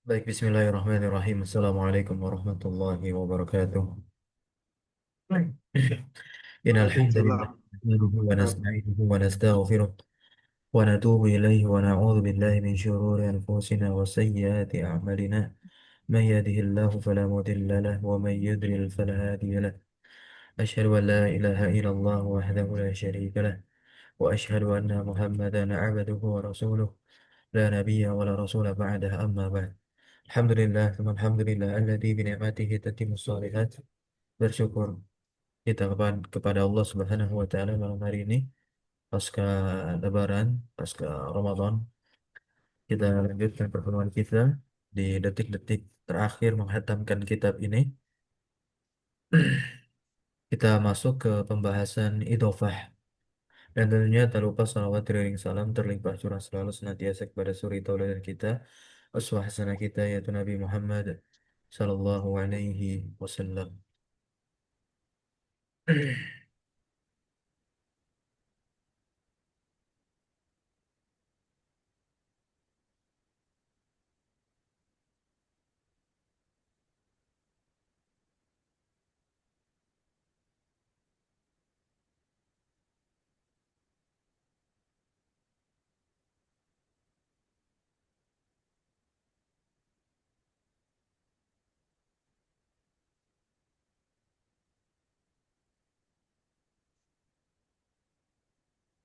Baik, bismillahirrahmanirrahim. Assalamualaikum warahmatullahi wabarakatuh. Baik. Innal hamdalillah Waalaikumsalam. nahmaduhu wa nasta'inuhu wa nastaghfiruh wa natubu ilayhi wa na'udzu billahi min shururi anfusina wa sayyiati a'malina. Man yahdihillahu fala mudilla lahu wa man yudlil fala hadiya lahu. Asyhadu an la ilaha illallah wahdahu la syarika lahu wa asyhadu anna Muhammadan 'abduhu wa rasuluh. La nabiyya wa la rasula ba'dahu amma ba'd. Alhamdulillah, alhamdulillah alladzi bi ni'matihi tatimmus shalihat. Bersyukur kita kepada Allah Subhanahu wa taala malam hari ini pasca Lebaran, pasca Ramadan, kita lanjutkan pertemuan kita di detik-detik terakhir menghatamkan kitab ini. Kita masuk ke pembahasan idofah dan tentunya tak lupa salawat beriring salam terlimpah curah selalu senantiasa kepada suri tauladan kita, uswah hasanah kita yaitu Nabi Muhammad sallallahu alaihi wasallam.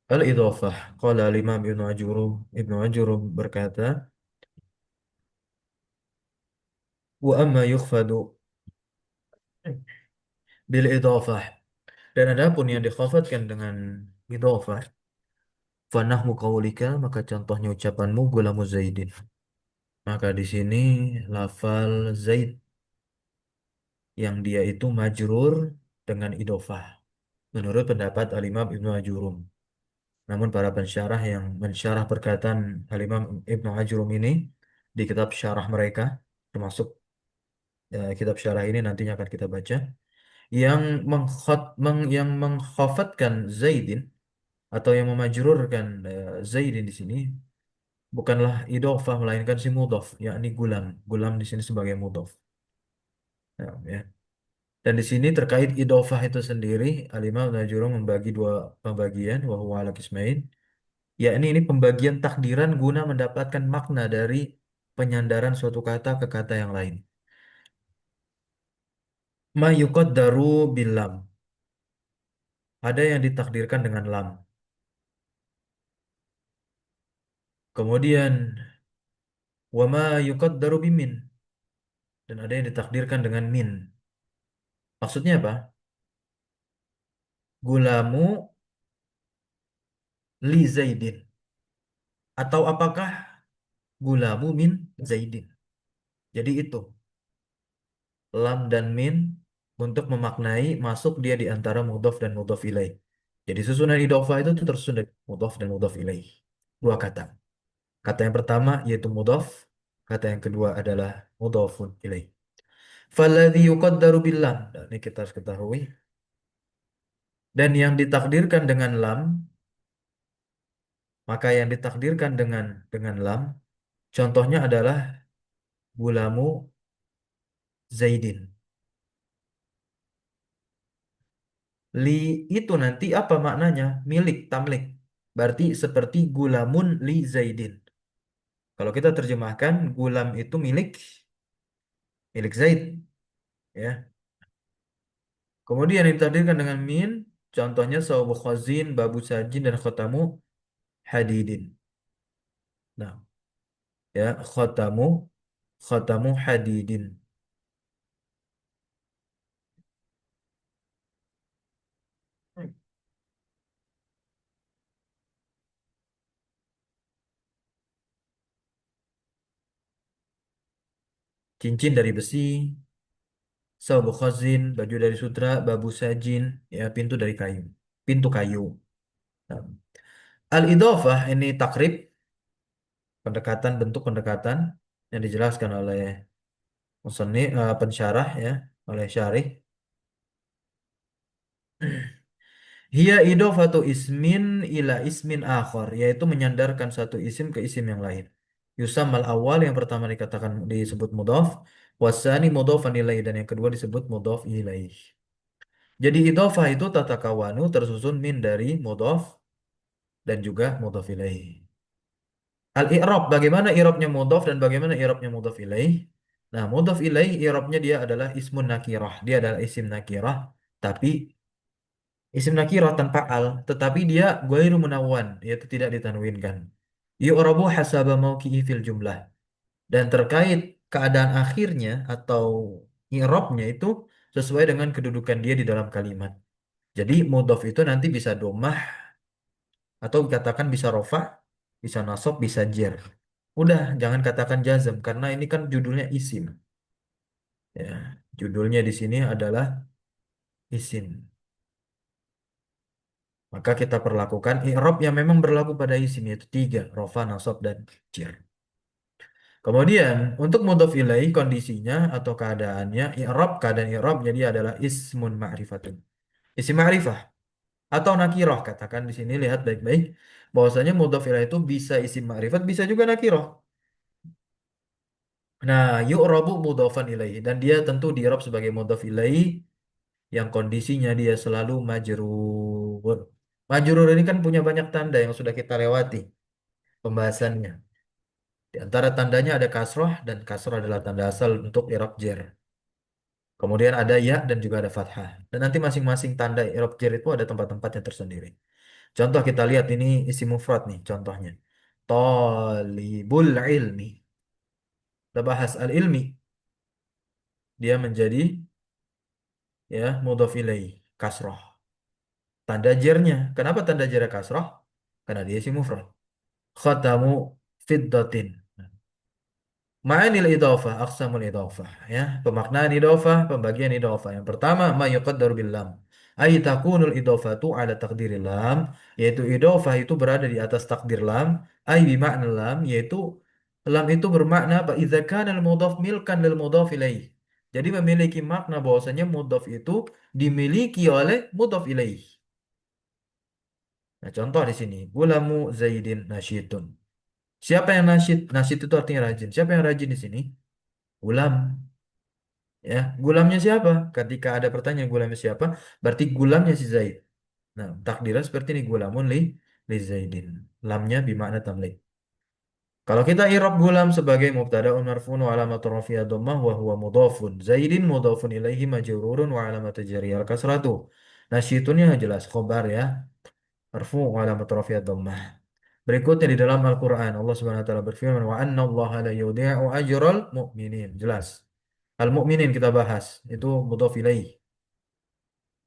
Al-idhafah. Qala al-Imam Ibnu Ajurum berkata, wa amma yukhfadu bil idhafah. Dan adapun yang dikhafatkan dengan idhafah, fa nahwu qaulika, maka contohnya ucapanmu gulamu Zaidin. Maka di sini lafal Zaid yang dia itu majrur dengan idhafah. Menurut pendapat al-Imam Ibnu Ajurum. Namun para pensyarah yang mensyarah perkataan al-Imam Ibnu Ajurum ini di kitab syarah mereka, termasuk kitab syarah ini nantinya akan kita baca, yang yang mengkhafatkan Zaidin atau yang memajrurkan Zaidin di sini bukanlah idhofah melainkan si mudhaf, yakni gulam. Gulam di sini sebagai mudhaf. Nah, ya. Dan di sini terkait idhofah itu sendiri, Al-Imam Najurung membagi dua pembagian, wa huwa ala qismain, yakni ini pembagian takdiran guna mendapatkan makna dari penyandaran suatu kata ke kata yang lain. Ma yuqaddaru bil lam. Ada yang ditakdirkan dengan lam. Kemudian wama yuqaddaru bimin, dan ada yang ditakdirkan dengan min. Maksudnya apa? Gulamu li Zaidin, atau apakah gulamu min Zaidin. Jadi itu lam dan min untuk memaknai masuk dia di antara mudhaf dan mudhaf ilaih. Jadi susunan idhofah itu tersusun dari mudhaf dan mudhaf ilaih. Dua kata. Kata yang pertama yaitu mudhaf, kata yang kedua adalah mudhafun ilaih. Falladhi yuqaddaru bil lam. Nah, ini kita harus ketahui. Dan yang ditakdirkan dengan lam, maka yang ditakdirkan dengan lam, contohnya adalah gulamu Zaidin. Li itu nanti apa maknanya? Milik, tamlik. Berarti seperti gulamun li Zaidin. Kalau kita terjemahkan, gulam itu milik Zaid, ya. Kemudian yang ditakdirkan dengan min, contohnya sawabu khazin, babu sajin, dan khotamu hadidin. Nah, ya, khotamu hadidin. Cincin dari besi, sawabu khazin, baju dari sutra, babu sajin, ya, pintu dari kayu. Pintu kayu. Nah, al-idhofah ini takrib, pendekatan, bentuk pendekatan yang dijelaskan oleh pensyarah, ya, oleh syarih. Hiya idhofatu ismin ila ismin akhar, yaitu menyandarkan satu isim ke isim yang lain. Yusammal awal yang pertama dikatakan disebut mudhaf, wasani mudhafan ilaih dan yang kedua disebut mudhaf ilaih. Jadi idhofah itu tata kawanu tersusun min dari mudhaf dan juga mudhaf ilaih. Al-i'rab, bagaimana i'rabnya mudhaf dan bagaimana i'rabnya mudhaf ilaih? Nah, mudhaf ilaih i'rabnya dia adalah ismun nakirah. Dia adalah isim nakirah, tapi isim nakirah tanpa al, tetapi dia ghairu munawwan, yaitu tidak ditanwinkan. Yu'rabu hasaba mauqi'i fil jumlah. Dan terkait keadaan akhirnya atau i'rabnya itu sesuai dengan kedudukan dia di dalam kalimat. Jadi mudhaf itu nanti bisa domah atau dikatakan bisa rofa, bisa nasab, bisa jer. Udah, jangan katakan jazm karena ini kan judulnya isim. Ya, judulnya di sini adalah isim. Maka kita perlakukan i'rab yang memang berlaku pada isim yaitu tiga, rofa, nasab, dan jer. Kemudian untuk mudhof ilaih kondisinya atau keadaannya i'rab, keadaan i'rab jadi adalah ismun ma'rifatun. Isim ma'rifah atau nakirah, katakan di sini lihat baik-baik bahwasanya mudhof ilaih itu bisa isim ma'rifat bisa juga nakirah. Nah, yu'rabu mudhofan ilaih dan dia tentu di'rab sebagai mudhof ilaih yang kondisinya dia selalu majrur. Majrur ini kan punya banyak tanda yang sudah kita lewati pembahasannya. Di antara tandanya ada kasroh dan kasroh adalah tanda asal untuk i'rab jar. Kemudian ada ya dan juga ada fathah. Dan nanti masing-masing tanda i'rab jar itu ada tempat-tempatnya tersendiri. Contoh kita lihat ini isi mufrad nih contohnya. Talibul ilmi. Kita bahas al-ilmi. Dia menjadi ya mudhof ilaih kasroh. Tanda jernya. Kenapa tanda jernya kasroh? Karena dia isi mufrad. Khatamu fiddatin. Ma'anil idhafah, aqsamul idhafah ya. Pemaknaan idhafah, pembagian idhafah. Yang pertama, ma yuqaddaru bil lam. Ay takunul idhafatu ala taqdiril lam, yaitu idhafah itu berada di atas takdir lam, ay bi makna lam, yaitu lam itu bermakna apa? Idza kana al mudhaf milkan lil mudhaf ilaih. Jadi memiliki makna bahwasanya mudhaf itu dimiliki oleh mudhaf ilaih. Nah, contoh di sini, gulamu Zaidin nasyidun. Siapa yang nasyid? Nasyid itu artinya rajin. Siapa yang rajin di sini? Gulam. Ya, gulamnya siapa? Ketika ada pertanyaan gulamnya siapa, berarti gulamnya si Zaid. Nah, takdirnya seperti ini gulamun li Zaidin. Lamnya bimakna tamlik. Kalau kita i'rab gulam sebagai mubtada'un marfu'un wa alamat rafi'ah dhammah wa huwa mudhafun. Zaidin mudhafun ilaihi majrurun wa alamat jariyah al-kasratu. Nasyidunnya jelas khobar ya. Marfu' wa alamat rafi'ah dhammah. Berikutnya di dalam Al-Quran Allah Subhanahu wa taala berfirman wa anna Allah la yudhi'u ajral mu'minin. Jelas. Al-mu'minin kita bahas. Itu mudhaf ilaih.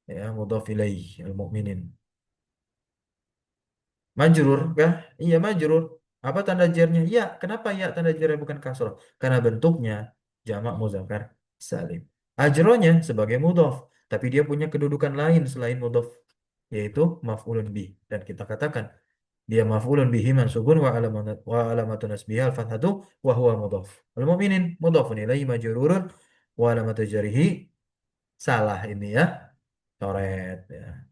Ya, mudhaf ilaih al-mu'minin. Majrur kah? Iya, majrur. Apa tanda jarnya? Iya, kenapa ya tanda jarnya bukan kasrah? Karena bentuknya jamak muzakkar salim. Ajronya sebagai mudhaf, tapi dia punya kedudukan lain selain mudhaf, yaitu maf'ulun bih. Dan kita katakan dia maf'ulun bihi mansubun wa alamatun nasbihi al-fathatu wa huwa mudhaf. Al-mu'minin mudhafun ilaihi majrurun wa alamatu jarhi salah ini ya. Coret ya.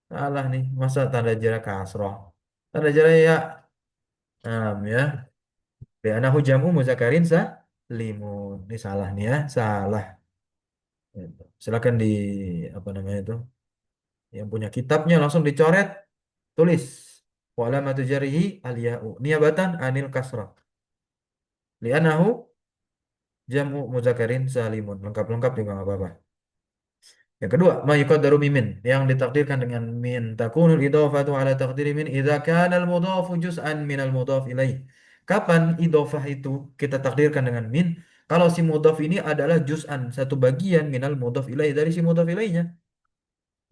Salah nih, masa tanda jara kasroh. Tanda jara ya ya. Li'anahu jam'u muzakarin limun. Ini salah nih ya, salah. Gitu. Silakan di apa namanya itu? Yang punya kitabnya langsung dicoret, tulis wa alamatu jarhi al-ya'u niyabatan anil kasrah. Li'anahu jam'u muzakarin salimun. Lengkap-lengkap juga nggak apa-apa. Yang kedua, ma yuqaddaru mimin yang ditakdirkan dengan min takunul idhofatu ala taqdiri min idza kana al mudhafu juz'an min al mudhaf ilaih. Kapan idhofah itu kita takdirkan dengan min? Kalau si mudhaf ini adalah juz'an, satu bagian minal mudhaf ilaih dari si mudhaf ilaihnya.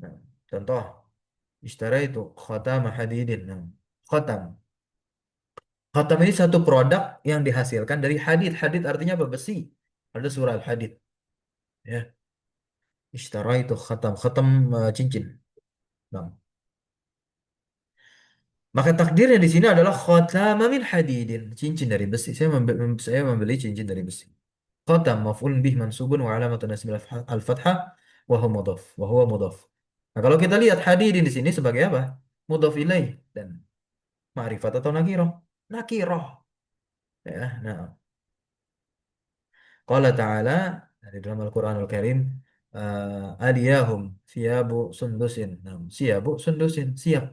Nah, contoh, ishtara itu khatam hadidin. Nah, khatam. Khatam ini satu produk yang dihasilkan dari hadid. Hadid artinya apa? Besi. Ada surah al-hadid. Ya, ishtara itu khatam. Khatam cincin. Nah, maka takdirnya di sini adalah khatama min hadidin, cincin dari besi. Saya membeli cincin dari besi. Khatam maf'ul bih mansubun wa alamatun nasbil al-fathah wa huwa mudhaf. Nah, kalau kita lihat hadidin di sini sebagai apa? Mudhaf ilaih dan ma'rifat atau nakirah. Nakirah. Ya, nah, qala ta'ala di dalam Al-Qur'anul Karim, aliyahum siyabu sundusin. Nah, siyabu sundusin, siap.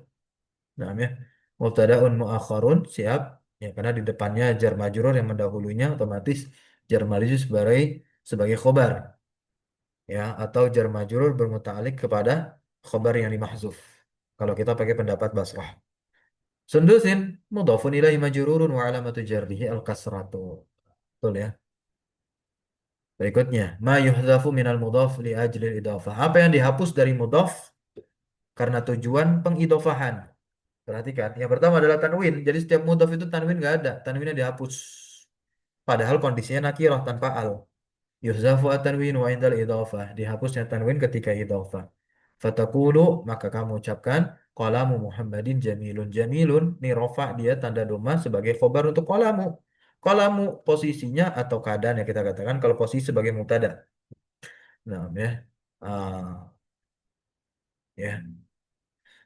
Nah, ya. Mubtada'un mu'akhkharun, siap. Ya, karena di depannya jar majrur yang mendahulunya otomatis jar majrur sebagai khobar, ya, atau jar majrur bermuta'alliq kepada khobar yang dimahzuf. Kalau kita pakai pendapat Basrah. Sundusin mudhafun ilaihi majrurun wa alamatu jarrihi al-kasratu. Betul ya. Berikutnya, ma yuhdhafu minal mudhaf li ajli idhafah. Apa yang dihapus dari mudhaf karena tujuan pengidofahan. Perhatikan, yang pertama adalah tanwin. Jadi setiap mudhaf itu tanwin nggak ada, tanwinnya dihapus. Padahal kondisinya nakirah tanpa al. Yuhzafu at-tanwin wa indal idhafah. Dihapusnya tanwin ketika idhafah. Fatakulu, maka kamu ucapkan qalamu Muhammadin jamilun. Jamilun ni rofa, dia tanda doma sebagai khobar untuk qalamu. Qalamu posisinya atau keadaan yang kita katakan kalau posisi sebagai mubtada. Nah, ya. Ah, ya.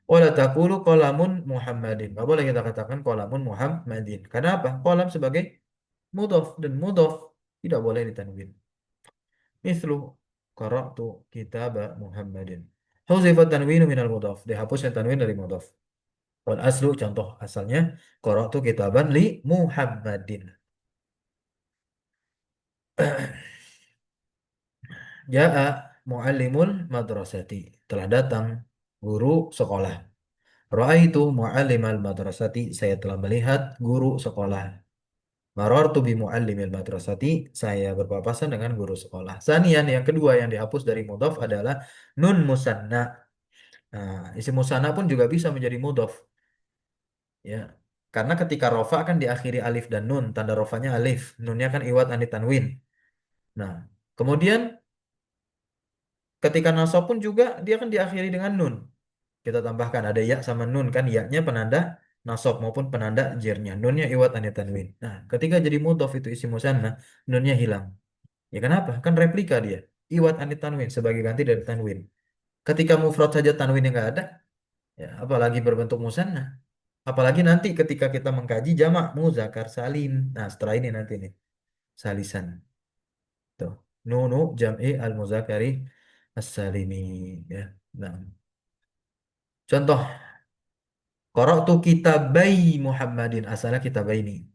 Wala taqulu qalamun Muhammadin. Nggak boleh kita katakan qalamun Muhammadin. Karena apa? Qalam sebagai mudhaf dan mudhaf tidak boleh ditanwin. Mislu qara'tu kitaba Muhammadin. Huzifa tanwinu minal mudhaf. Dihapusnya tanwin dari mudhaf. Wal aslu, contoh asalnya, qara'tu kitaban li Muhammadin. Ja'a muallimul madrasati. Telah datang guru sekolah. Ra'aitu muallimal madrasati. Saya telah melihat guru sekolah. Marartu bi muallimil madrasati. Saya berpapasan dengan guru sekolah. Sanian, yang kedua yang dihapus dari mudhaf adalah nun musanna. Nah, isim musanna pun juga bisa menjadi mudhaf, ya. Karena ketika rofa kan diakhiri alif dan nun, tanda rofanya alif, nunnya kan iwad anit tanwin. Nah, kemudian ketika nasab pun juga dia kan diakhiri dengan nun. Kita tambahkan ada ya sama nun, kan ya-nya penanda nasab maupun penanda jernya. Nunnya iwad anit tanwin. Nah, ketika jadi mudhaf itu isim musanna, nunnya hilang. Ya kenapa? Kan replika dia. Iwad anit tanwin sebagai ganti dari tanwin. Ketika mufrad saja tanwinnya nggak ada, ya apalagi berbentuk musanna. Apalagi nanti ketika kita mengkaji jamak muzakkar salim. Nah, setelah ini nanti nih, salisan. Tuh. Nunu jam'i al muzakkari as-salimi, ya. Nah, contoh qara'tu kitabai Muhammadin, asalnya kitabaini.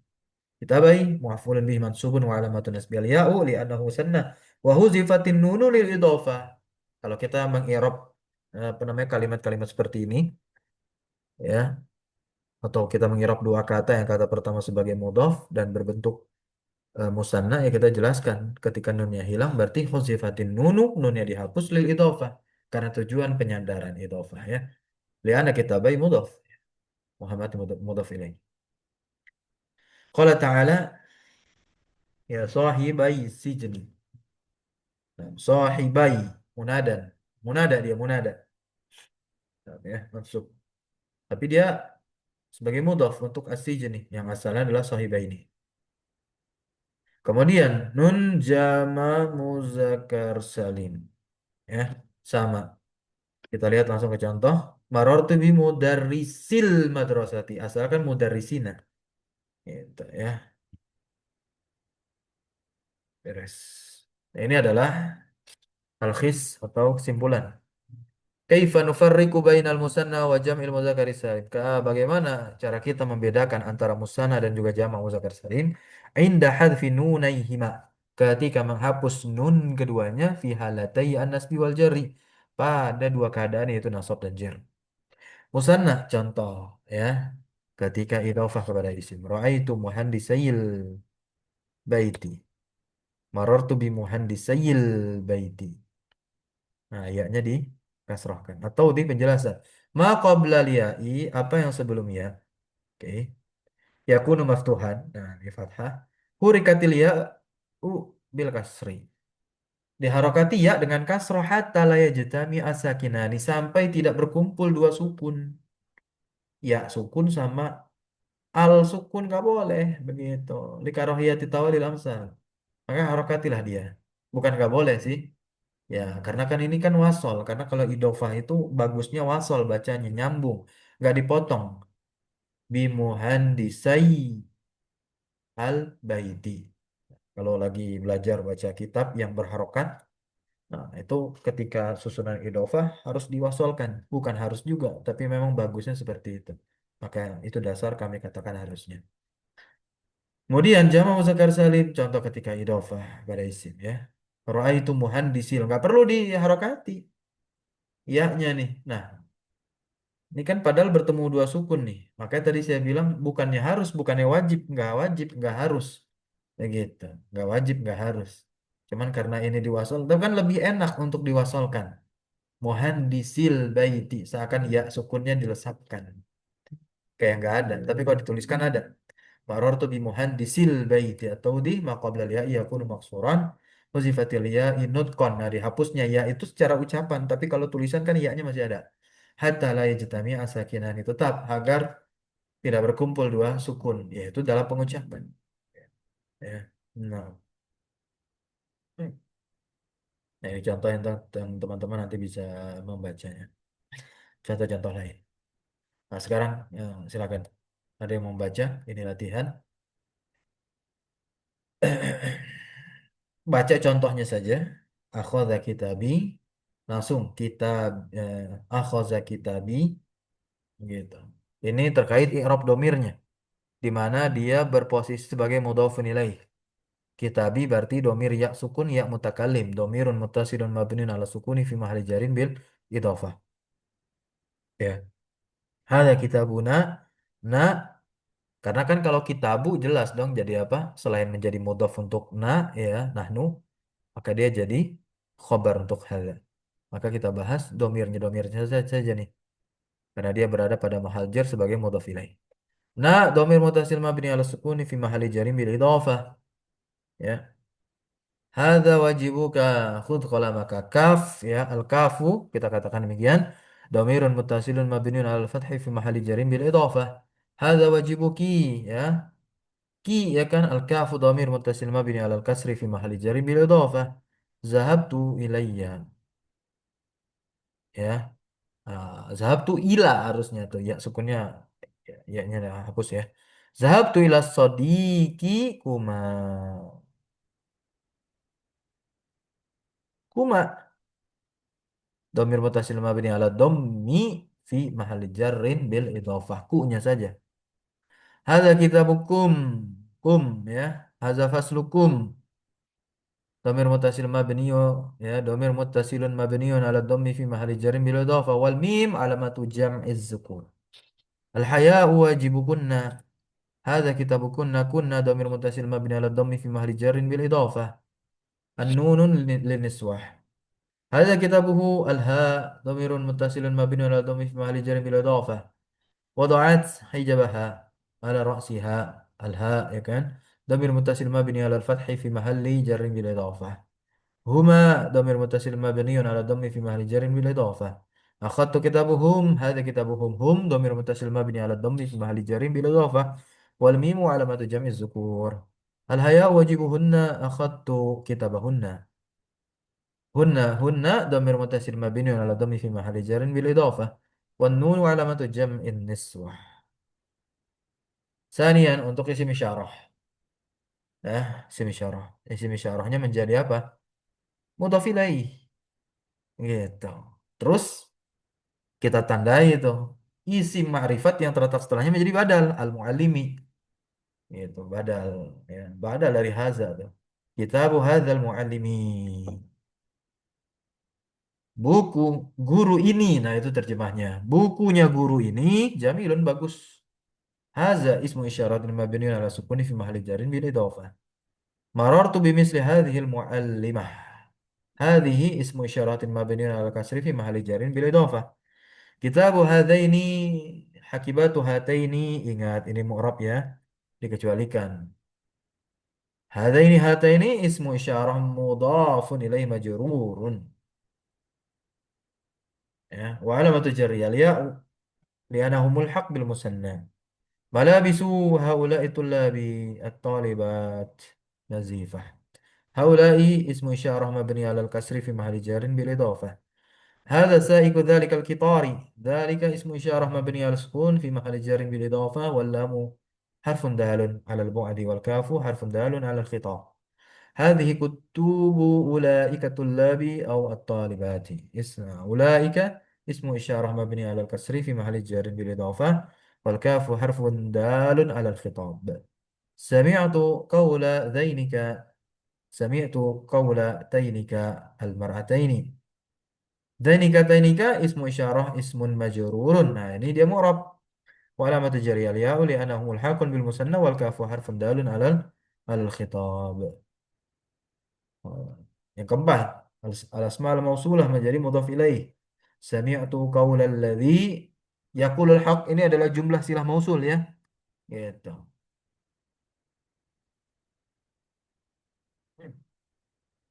Kitabai maf'ulun bihi mansubun wa alamatun nasbi al-ya'u li'annahu sanna wa huzifatin nunu lil idhofah. Kalau kita mengi'rab apa namanya kalimat-kalimat seperti ini, ya, atau kita mengi'rab dua kata, yang kata pertama sebagai mudhaf dan berbentuk musanna, ya kita jelaskan ketika nunnya hilang berarti huzifatin nunu, nunnya dihapus lil idhofah karena tujuan penyandaran idhofah, ya. Liana kitabai mudhaf, Muhammad mudhaf ilaih. Qala ta'ala ya sahibai sijni. Nah, sahibai munadan, munada, dia munada. Nah, ya mansub, tapi dia sebagai mudhaf untuk as-sijni yang asalnya adalah sahibaini. Kemudian nun jama muzakkar salim, ya, sama. Kita lihat langsung ke contoh. Marartu bi mudarrisil madrasati. Asalkan mudarrisina. Gitu, ya. Beres. Nah, ini adalah al-khis atau kesimpulan. Kaifa nufarriqu bainal musanna wa jam'il muzakkar salim? Bagaimana cara kita membedakan antara musanna dan juga jamak muzakkar salim? Inda hadfi nunaihima. Ketika menghapus nun keduanya fi halatai an-nasbi wal jarri. Pada dua keadaan, yaitu nasab dan jar. Musanna contoh, ya, ketika idhofah kepada isim. Ra'aitu muhandisayil baiti. Marartu bi muhandisayil baiti. Nah, ayatnya di kasrohkan atau di penjelasan. Ma qabla liya'i, apa yang sebelumnya? Oke. Yakunu maftuhan. Nah, di fathah. Hurikatil ya'u bil kasri. Diharokati ya dengan kasroh hatta la yajtami asakinani, sampai tidak berkumpul dua sukun. Ya sukun sama al sukun gak boleh begitu. Likarohiyati tawalil amsal. Maka harokatilah dia. Bukan gak boleh sih. Ya, karena kan ini kan wasol. Karena kalau idofah itu bagusnya wasol bacanya nyambung, gak dipotong. Bimuhandisai. al-baiti. Kalau lagi belajar baca kitab yang berharokat, nah itu ketika susunan idofah harus diwasolkan. Bukan harus juga, tapi memang bagusnya seperti itu. Maka itu dasar kami katakan harusnya. Kemudian jama muzakkar salim, contoh ketika idofah pada isim ya. Ra'aitu muhandisil, nggak perlu diharokati. Ya-nya nih. Nah, ini kan padahal bertemu dua sukun nih. Makanya tadi saya bilang bukannya harus, bukannya wajib, nggak harus. Begitu. Nggak wajib, nggak harus. Cuman karena ini diwasol, itu kan lebih enak untuk diwasolkan. Muhandisil baiti, seakan ya sukunnya dilesapkan. Kayak nggak ada. Tapi kalau dituliskan ada. Marartu bi muhandisil baiti atau di maqablal ya yakunu maksuran wazifatil ya nutqan. Nah, dihapusnya ya itu secara ucapan, tapi kalau tulisan kan ya-nya masih ada. Hatta la yajtami asakinani tetap agar tidak berkumpul dua sukun, yaitu dalam pengucapan. Ya. Nah, nah ini contoh yang teman-teman nanti bisa membacanya. Contoh-contoh lain. Nah, sekarang silakan. Ada yang membaca, ini latihan. Baca contohnya saja. Akhadha kitabi. Langsung kitab akhadha kitabi gitu. Ini terkait i'rab domirnya di mana dia berposisi sebagai mudhafun ilaih. Kitabi berarti domir ya sukun ya mutakallim, domirun muttasilun mabniun ala sukuni fi mahalli jarin bil idhafah. Ya. Hada kitabuna na karena kan kalau kitabu jelas dong jadi apa? Selain menjadi mudhaf untuk na ya, nahnu, maka dia jadi khobar untuk hada. Maka kita bahas domirnya saja nih. Karena dia berada pada mahal jar sebagai mudhaf ilaih. Nah, domir mutasil mabni ala sukuni fi mahali jarim bil idhafah. Ya. Hadza wajibuka khudh qalamaka kaf ya al kafu kita katakan demikian. Domirun mutasilun mabniun ala fathi fi mahali jarim bil idhafah. Hadza wajibuki ya. Ki ya kan al kafu domir mutasil mabni ala al kasri fi mahali jarim bil idhafah. Zahabtu ilayya ya. Zahab tu ila harusnya tuh ya sukunnya ya-nya dah hapus ya. Zahab tu ila sodiki kuma kuma domir mutasil mabni ala dommi fi mahalli jarrin bil idhofah ku-nya saja. Hadza kitabukum kum ya. Hadza faslukum domir mutasil mabniyo ya domir mutasilun mabniyun ala dommi fi mahalli jarrin bil idhofah wal mim alamatu jam'iz zukur. Al haya'u wajibukunna. هذا كتاب كنا ضمير متصل مبني على الضم في محل جر بالإضافة النون للنسوة هذا كتابه الهاء ضمير متصل مبني على الضم في محل جر بالإضافة وضعت حجبها على رأسها الهاء يا كان ضمير متصل مبني على الفتح في محل جر بالإضافة هما ضمير متصل مبني على الضم في محل جر بالإضافة أخذت كتابهم هذا كتابهم هم ضمير متصل مبني على الضم في محل جر بالإضافة والميم علامة جمع الذكور الهياء واجبهن أخذت كتابهن هن ضمير متصل مبني على الضم في محل جر بالإضافة والنون علامة جمع النسوة ثانيا untuk isim isyarah isim isyarah isim isyarahnya menjadi apa mudhaf ilaih gitu terus kita tandai itu isim ma'rifat yang terletak setelahnya menjadi badal al-muallimi gitu badal ya badal dari haza tuh kitabu hadzal muallimi buku guru ini nah itu terjemahnya bukunya guru ini jamilun bagus haza ismu isyaratin mabniun ala sukuni fi mahalli jarin bil idhofah marartu bimisli hadhihi al muallimah hadhihi ismu isyaratin mabniun ala kasri fi mahalli jarin bil idhofah kitabu hadaini hakibatu hataini ingat ini mu'rab ya dikecualikan hataini ismu isyarah mudhafun ilaih majrurun ya wa alamatu jarri al ya li'anahumul haq bil musanna malabisu haula'i tullabi at-talibat nazifah haula'i ismu isyarah mabni ala al-kasri fi mahalli jarin bil idhafah هذا سائق ذلك القطار ذلك اسم إشارة مبني على السكون في محل جر بالإضافة واللام حرف دال على البعد، والكاف حرف دال على الخطاب. هذه كتب أولئك الطلاب أو الطالبات. اسم أولئك اسم إشارة مبني على الكسر في محل جر بالإضافة، والكاف حرف دال على الخطاب. سمعت قول ذينك، سمعت قول تينك المرأتين. ذينك تينك اسم إشارة اسم مجرور. Nah ini dia mu'rab. وعلامة جري الياء لأنه ملحق بالمثنى، والكاف حرف دال على الخطاب. Yang keempat, al-asma al-mausulah menjadi mudhaf ilaih. Sami'tu qaulal ladzi yaqulul haq, ini adalah jumlah silah mausul ya. Gitu.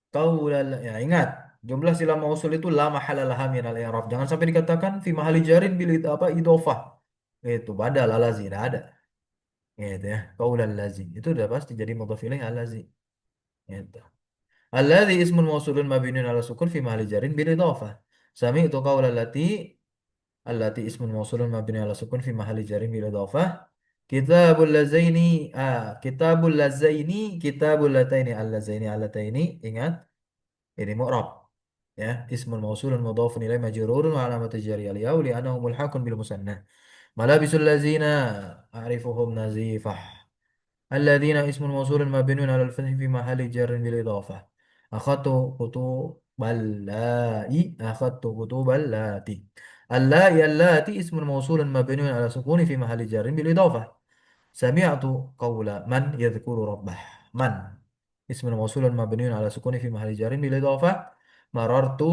Qaulal, ya ingat, jumlah silah mausul itu la mahala laha minal i'rab. Jangan sampai dikatakan fi mahali jarin bil apa idhofah. Itu badal alazi, tidak ada. Gitu ya. Qaulal lazi itu udah pasti jadi mudhaf ilaih alazi. Gitu. Alladzi ismun mausulun mabniun ala sukun fi mahali jarin bil idhofah. Sami'tu qaulal lati, allati ismun mausulun mabni ala sukun fi mahalli jarin bil idhafah. Kitabul lazaini, kitabul lazaini, kitabul lataini, allazaini allataini, ingat ini mu'rab ya, ismun mausulun mudhafun ilaihi majrurun wa alamat jarri al yaw li'annahu mulhaqun bil musanna. Malabisul lazina a'rifuhum nazifah. الذين اسم موصول مبني على الفتح في محل جر بالإضافة. أخذت كتب اللائي، أخذت كتب اللاتي. اللائي اللاتي اسم موصول مبني على سكون في محل جر بالإضافة. سمعت قول من يذكر ربه. من اسم موصول مبني على سكون في محل جر بالإضافة. مررت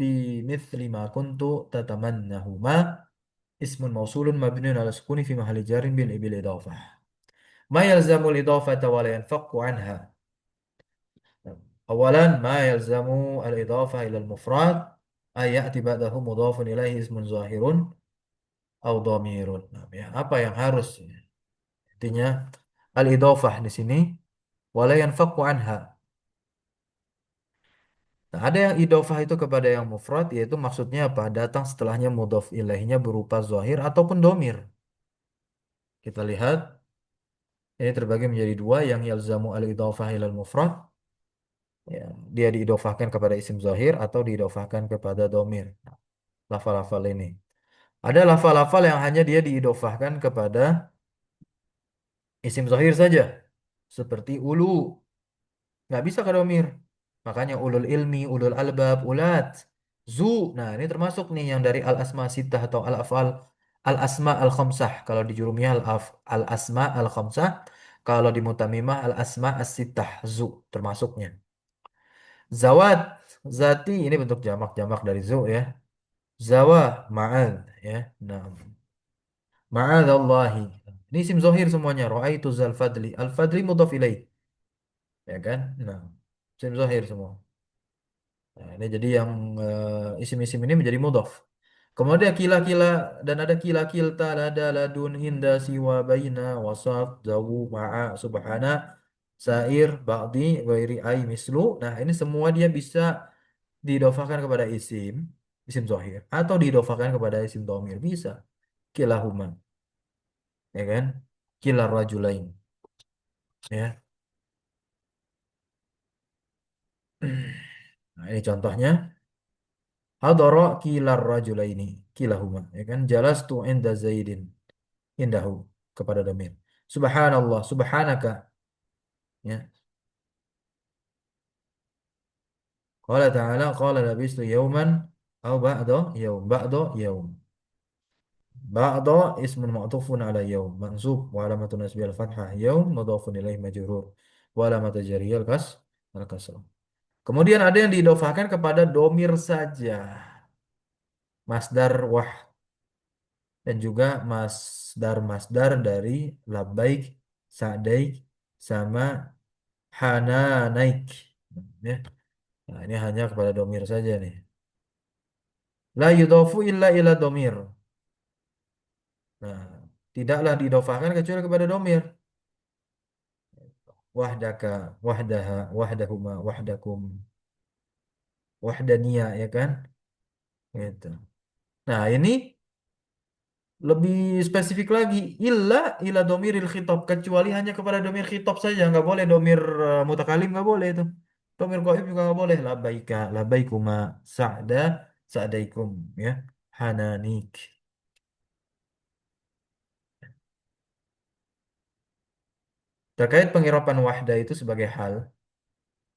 بمثل ما كنت تتمنه. ما اسم موصول مبني على سكون في محل جر بالإضافة. ما يلزم الإضافة ولا ينفك عنها. أولا ما يلزم الإضافة إلى المفرد أن يأتي بعده مضاف إليه اسم ظاهر أو ضمير. Nah, ya, apa yang harus intinya al-idhofah di sini wala yanfaku anha. Nah, ada yang idhofah itu kepada yang mufrad, yaitu maksudnya apa? Datang setelahnya mudhaf ilaihnya berupa zahir ataupun domir. Kita lihat ini terbagi menjadi dua, yang yalzamu al-idhofah ilal mufrad, ya, dia diidofahkan kepada isim zahir atau diidofahkan kepada domir. Nah, lafal-lafal ini. Ada lafal-lafal yang hanya dia diidofahkan kepada isim zahir saja. Seperti ulu. Nggak bisa ke domir. Makanya ulul ilmi, ulul albab, ulat. Zu. Nah ini termasuk nih yang dari al-asma sittah atau al-afal. Al-asma al-khamsah. Kalau di jurumiyah al-asma al-khamsah. Kalau di mutamimah al-asma as-sittah. Zu termasuknya. Zawat, zati, ini bentuk jamak-jamak dari zu ya. Zawa, ma'ad ya. Nah, ma'adallahi. Ini isim zahir semuanya. Ra'aitu zal fadli. Al-fadli mudhaf ilaih. Ya kan? Nah, isim zahir semua. Nah, ini jadi yang isim-isim ini menjadi mudhaf. Kemudian kila-kila, dan ada kila-kilta, lada, ladun, inda, siwa, baina, wasaf, zawu, ma'a, subhana, sair, ba'di, ghairi, ai, mislu. Nah, ini semua dia bisa diidofahkan kepada isim zahir, atau diidofahkan kepada isim dhamir, bisa. Kilahuma, ya kan? Kilar rajulain, ya. Nah, ini contohnya. Hadara kilar rajulaini, kilahuma, ya kan? Jalastu inda Zaidin, indahu, kepada dhamir. Subhanallah, subhanaka, ya. Qala ta'ala, qala labistu yawman au ba'da yawm, ba'da yawm. Ba'da ismun ma'tufun ala yawm, mansub wa alamatun nasbi al-fathah, yawm mudhafun ilaih majrur wa alamat jariyah al-kasrah. Kemudian ada yang diidofahkan kepada domir saja. Masdar wah, dan juga masdar-masdar dari labbaik, sa'daik, sama hananaik. Ya. Nah, ini hanya kepada domir saja nih. La yudhofu illa ila domir. Nah, tidaklah didofahkan kecuali kepada domir. Wahdaka, wahdaha, wahdahuma, wahdakum, wahdaniyah, ya kan? Gitu. Nah, ini Lebih spesifik lagi, illa domiril khitab, kecuali hanya kepada domir khitab saja, nggak boleh domir mutakalim, nggak boleh itu. Domir gaib juga nggak boleh. Labaika, labaikuma, sa'da, sa'daikum, ya, hananik. Terkait pengirapan wahda itu sebagai hal,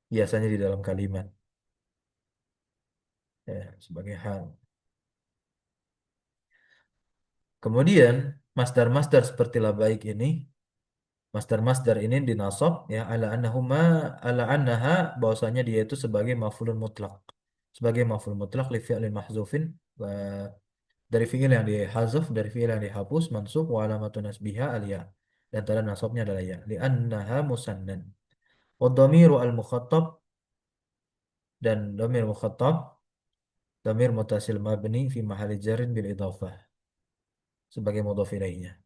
biasanya di dalam kalimat, ya, sebagai hal. Kemudian masdar-masdar seperti labaik ini, masdar-masdar ini dinasab ya ala annahuma, ala annaha, bahwasanya dia itu sebagai maf'ulun mutlak. Sebagai maf'ul mutlak li fi'lin mahzufin, dari fi'il yang dihazaf, dari fi'il yang dihapus, mansub wa alamatun nasbiha al-ya. Dan tanda nasabnya adalah ya. Li annaha musannan. Wa dhamiru al-mukhattab, dan dhamir mukhattab, dhamir mutasil mabni fi mahalli jarin bil idhafah, sebagai mudhaf ilaihnya.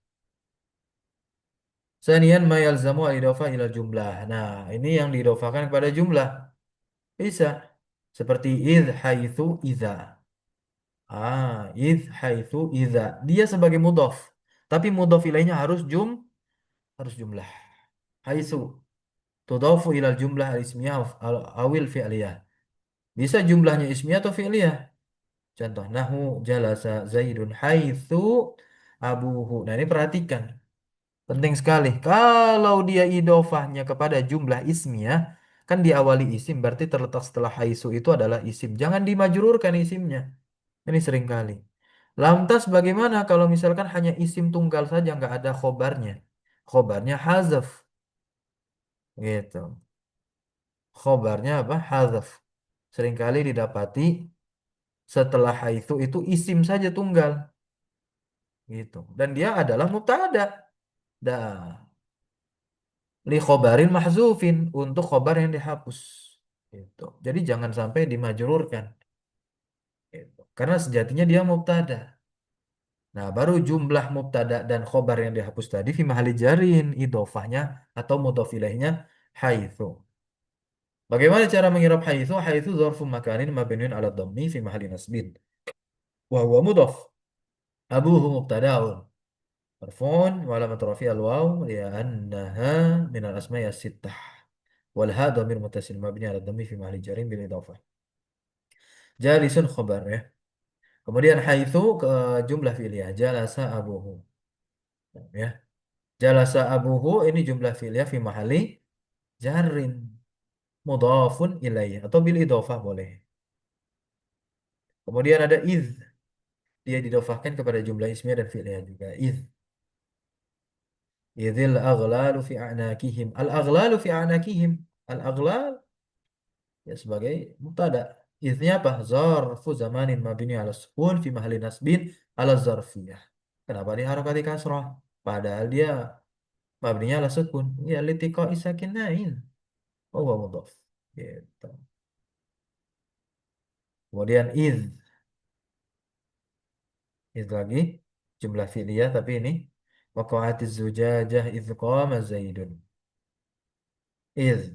Saniyan ma yalzamu al-idhafah ila jumlah. Nah, ini yang diidhafahkan kepada jumlah. Bisa. Seperti id, haitsu, idza. Id, haitsu, idza. Dia sebagai mudhaf. Tapi mudhaf ilaihnya harus jumlah. Haitsu tudhafu ila jumlah al-ismiyah awil fi'liyah. Bisa jumlahnya ismiyah atau fi'liyah. Contoh nahu jalasa Zaidun haitsu abuhu. Nah, ini perhatikan. Penting sekali. Kalau dia idofahnya kepada jumlah ismiyah, kan diawali isim, berarti terletak setelah haisu itu adalah isim. Jangan dimajrurkan isimnya. Ini sering kali. Lantas bagaimana kalau misalkan hanya isim tunggal saja, nggak ada khobarnya? Khobarnya hazaf. Gitu. Khobarnya apa? Hazaf. Seringkali didapati setelah haisu itu isim saja tunggal. Gitu. Dan dia adalah mubtada. Dah. Li khobarin mahzufin, untuk khobar yang dihapus gitu. Jadi jangan sampai dimajrurkan gitu. Karena sejatinya dia mubtada. Nah, baru jumlah mubtada dan khobar yang dihapus tadi fi mahali jarin idofahnya atau mudhof ilaihnya haitsu. Bagaimana cara mengirab haitsu? Haitsu dzarfu makanin mabniun ala dhammi fi mahali nasbin. Wa huwa mudhof. Abuhu mubtadaun. Marfu'un wa alamat rafi' al-waw li'annaha min al-asma'i as-sittah. Wal ha dhamir muttasil mabni ala dhammi fi mahali jarin bil idhafah. Jalisun khobar ya. Kemudian haitsu ke jumlah fi'liyah jalasa abuhu. Ya. Jalasa abuhu ini jumlah fi'liyah fi mahali jarin mudhafun ilaih atau bil idhafah boleh. Kemudian ada iz, dia didofahkan kepada jumlah ismiyah dan fi'liyah juga. Iz. Idzil aghlalu fi a'nakihim. Al aghlalu fi a'nakihim. Al aghlal ya sebagai mubtada. Iznya apa? Zarfu zamanin mabni ala sukun fi mahali nasbin ala zarfiyah. Kenapa diharokati kasrah? Padahal dia mabninya ala sukun. Ya litika isakinain. Oh, wa mudhaf. Gitu. Kemudian iz lagi jumlah fi'liyah tapi ini waqa'atiz zujajah iz qama zaidun. Iz.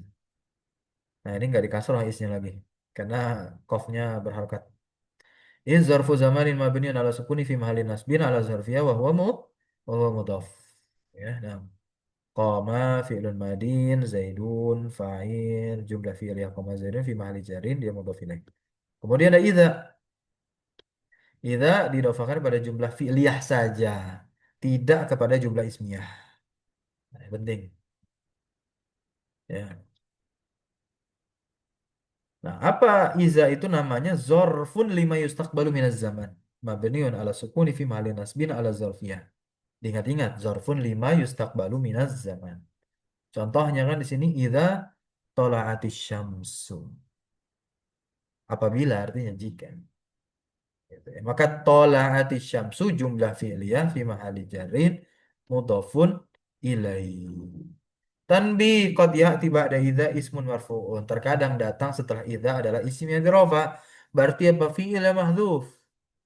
Nah, ini enggak dikasrah iznya lagi karena qafnya berharokat. Iz zarfu zamanin mabniun ala sukuni fi mahallin nasbin ala zarfiyah wa huwa mudhaf. Ya, nah. Qama fi'lun madin, zaidun fa'il, jumlah fi'liyah qama zaidun fi mahalli jarin dia mudhaf ilaih. Kemudian ada idza. Idza didofakan pada jumlah fi'liyah saja, tidak kepada jumlah ismiyah. Nah, ini penting. Ya. Nah, apa iza itu namanya? Zorfun lima yustaqbalu minaz zaman. Mabniun ala sukuni fi mahalli nasbin ala zarfiyah. Ingat-ingat, zarfun lima yustaqbalu minaz zaman. Contohnya kan di sini idza tola'atis syamsu. Apabila artinya jika. Gitu ya. Maka tola'atis syamsu jumlah fi'liyah fi mahalli jarin mudhafun ilaih. Tanbih qad ya'ti ba'da idza ismun marfu'un. Terkadang datang setelah idza adalah isim yang dirofa. Berarti apa? Fi'il mahdzuf.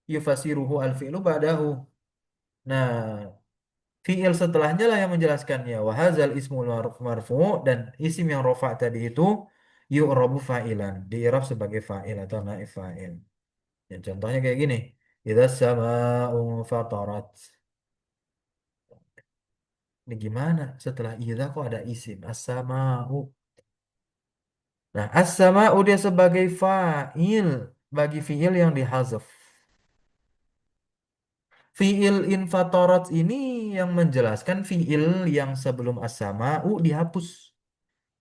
Yufasiruhu al-fi'lu ba'dahu. Nah, fi'il setelahnya lah yang menjelaskannya. Wa hadzal ismul marfu' dan isim yang rofa tadi itu yu'rabu fa'ilan. Di'rab sebagai fa'il atau naib fa'il. Ya, contohnya kayak gini. Idza sama'u fatarat. Ini gimana? Setelah idza kok ada isim as-sama'u. Nah, as-sama'u dia sebagai fa'il bagi fiil yang dihazaf. Fiil infatorat ini yang menjelaskan fiil yang sebelum as-sama'u dihapus.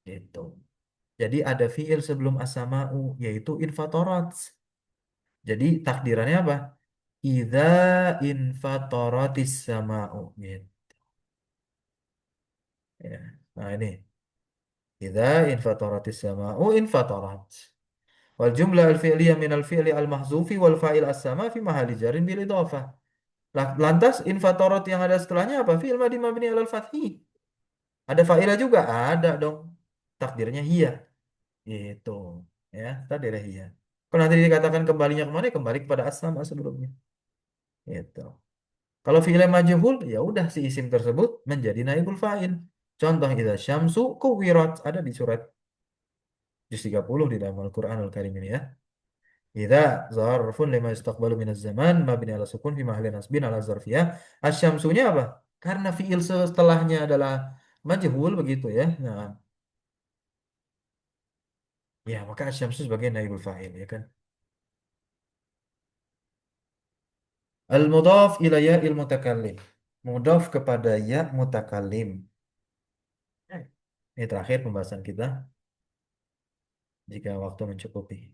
Gitu. Jadi ada fiil sebelum as-sama'u yaitu infatorat. Jadi takdirannya apa? Idza infatoratis sama'u. Gitu. Ya. Nah ini. Idza infatoratis sama'u infatorat. Wal jumlah al-fi'liyah min al-fi'li al-mahzufi wal fa'il as-sama fi mahalli jarin bil idhafah. Lantas infatorat yang ada setelahnya apa? Fi'il madhi mabni alal fathi. Ada fa'ilah juga? Ada dong. Takdirnya hiya. Gitu. Ya, takdirnya hiya. Kalau nanti dikatakan kembalinya kemana? Kembali kepada as-sama sebelumnya. Gitu. Kalau fi'il majhul, ya udah si isim tersebut menjadi naibul fa'il. Contoh idza syamsu kuwirat ada di surat juz 30 di dalam Al-Qur'anul Karim ini ya. Idza zarfun lima yustaqbalu minaz zaman mabni ala sukun fi mahalli nasbin ala zarfiyah. Asyamsunya apa? Karena fiil setelahnya adalah majhul begitu ya. Nah, ya maka asyamsu sebagai naibul fa'il ya kan. Al-mudhaf ila ya'il mutakallim. Mudhaf kepada ya mutakallim. Ini terakhir pembahasan kita jika waktu mencukupi.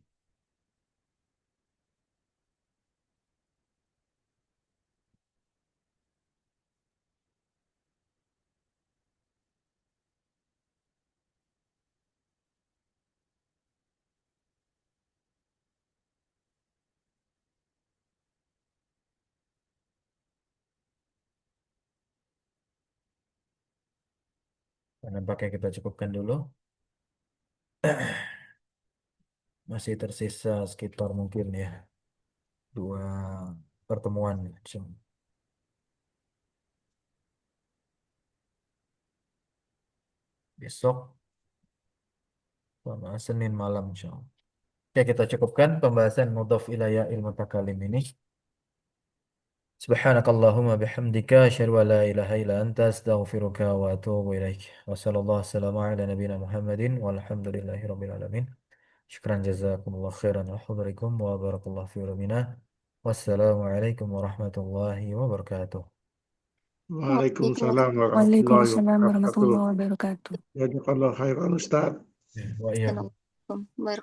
Nampaknya kita cukupkan dulu. Masih tersisa sekitar mungkin ya dua pertemuan. Besok sama Senin malam insyaallah. Oke, kita cukupkan pembahasan mudhaf ilayya ilmu takalim ini. Subhanakallahumma bihamdika asyhadu an la ilaha illa anta astaghfiruka wa atubu ilaik. Wa sallallahu wassalamu ala nabiyyina Muhammadin walhamdulillahi rabbil alamin. Syukran jazakumullah khairan wa hudurikum wa barakallahu fi ulamina. Wassalamualaikum warahmatullahi wabarakatuh. Waalaikumsalam warahmatullahi Waalaikumsalam wabarakatuh. warahmatullahi wabarakatuh. Jazakallah khairan Ustaz. Wa iyyakum. Assalamualaikum.